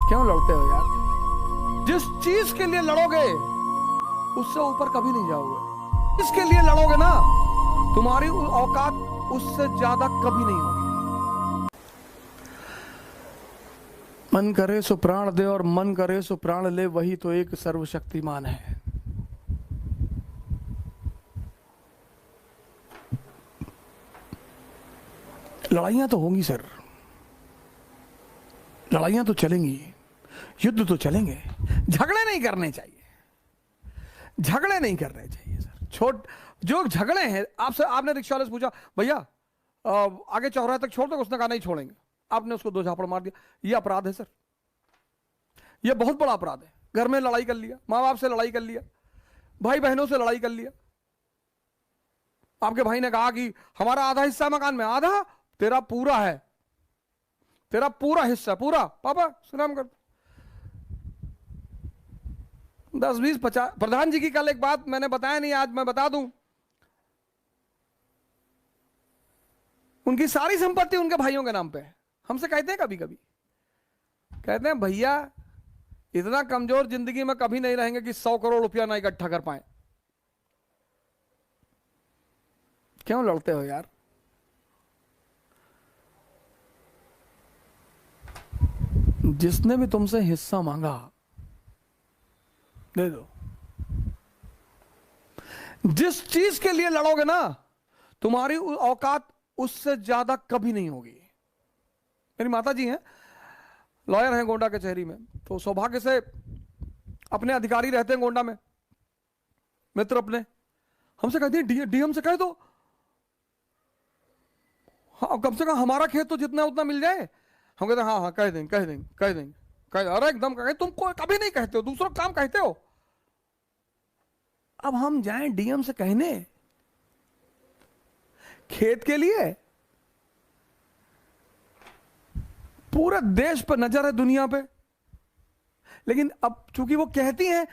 क्यों लड़ते हो यार? जिस चीज के लिए लड़ोगे उससे ऊपर कभी नहीं जाओगे। जिसके लिए लड़ोगे ना, तुम्हारी औकात उससे ज्यादा कभी नहीं होगी। मन करे सो प्राण दे और मन करे सो प्राण ले, वही तो एक सर्वशक्तिमान है। लड़ाइयां तो होंगी सर, लड़ाइयां तो चलेंगी, युद्ध तो चलेंगे, झगड़े नहीं करने चाहिए, झगड़े नहीं करने चाहिए सर। जो झगड़े हैं, आपने रिक्शा वाले से पूछा, भैया आगे चौराहे तक छोड़ दो, उसने कहा नहीं छोड़ेंगे, आपने उसको दो झापड़ मार दिया, ये अपराध है सर, ये बहुत बड़ा अपराध है। घर में लड़ाई कर लिया, माँ बाप से लड़ाई कर लिया, भाई बहनों से लड़ाई कर लिया, आपके भाई ने कहा कि हमारा आधा हिस्सा मकान में, आधा तेरा पूरा है, तेरा पूरा हिस्सा पूरा, पापा सुनाम कर 10 20 50। प्रधान जी की कल एक बात मैंने बताया नहीं, आज मैं बता दूं। उनकी सारी संपत्ति उनके भाइयों के नाम पे है। हमसे कहते हैं कभी कभी, कहते हैं भैया इतना कमजोर जिंदगी में कभी नहीं रहेंगे कि 100 करोड़ रुपया ना इकट्ठा कर पाए। क्यों लड़ते हो यार? जिसने भी तुमसे हिस्सा मांगा दे दो। जिस चीज के लिए लड़ोगे ना, तुम्हारी औकात उससे ज्यादा कभी नहीं होगी। मेरी माता जी हैं, लॉयर हैं गोंडा कचहरी में, तो सौभाग्य से अपने अधिकारी रहते हैं गोंडा में, मित्र अपने, हमसे कहती हैं डीएम से कह दो, हाँ कम से कम हमारा खेत तो जितना उतना मिल जाए। हम कहते हैं हाँ हाँ कह देंगे कह देंगे कह देंगे कह, अरे एकदम कह, तुम कभी नहीं कहते हो, दूसरों का काम कहते हो। अब हम जाएं डीएम से कहने खेत के लिए, पूरे देश पर नजर है, दुनिया पे, लेकिन अब चूंकि वो कहती हैं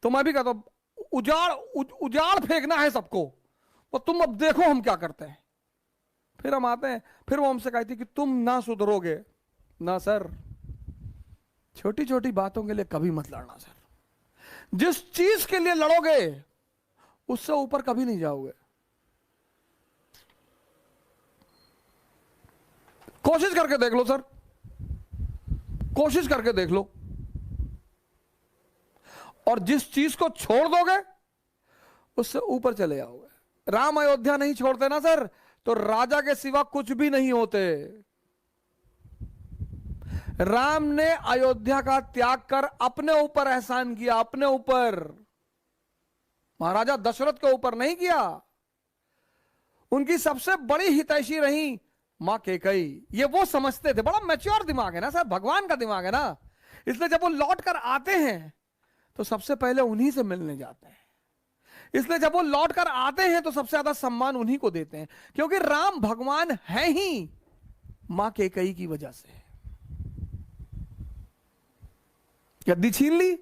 तो मैं भी कहता हूं उजाड़ फेंकना है सबको, और तुम अब देखो हम क्या करते हैं। फिर हम आते हैं, फिर वो हमसे कहती कि तुम ना सुधरोगे ना सर। छोटी छोटी बातों के लिए कभी मत लड़ना सर। जिस चीज के लिए लड़ोगे उससे ऊपर कभी नहीं जाओगे। कोशिश करके देख लो सर, कोशिश करके देख लो। और जिस चीज को छोड़ दोगे उससे ऊपर चले जाओगे। राम अयोध्या नहीं छोड़ते ना सर, तो राजा के सिवा कुछ भी नहीं होते। राम ने अयोध्या का त्याग कर अपने ऊपर एहसान किया, अपने ऊपर, महाराजा दशरथ के ऊपर नहीं किया। उनकी सबसे बड़ी हितैषी रही मां कैकेयी। ये वो समझते थे, बड़ा मैच्योर दिमाग है ना सर, भगवान का दिमाग है ना, इसलिए जब वो लौट कर आते हैं तो सबसे पहले उन्हीं से मिलने जाते हैं। इसलिए जब वो लौट कर आते हैं तो सबसे ज्यादा सम्मान उन्हीं को देते हैं, क्योंकि राम भगवान है ही मां कैकेयी की वजह से। गद्दी छीन ली,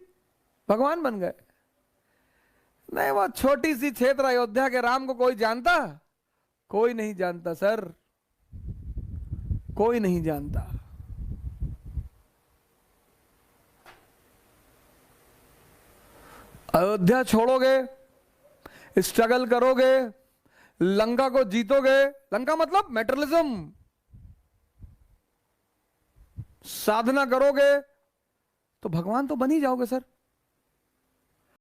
भगवान बन गए। नहीं, वो छोटी सी क्षेत्र अयोध्या के राम को कोई जानता? कोई नहीं जानता सर, कोई नहीं जानता। अयोध्या छोड़ोगे, स्ट्रगल करोगे, लंका को जीतोगे, लंका मतलब मेटेरियलिज्म, साधना करोगे तो भगवान तो बन ही जाओगे सर।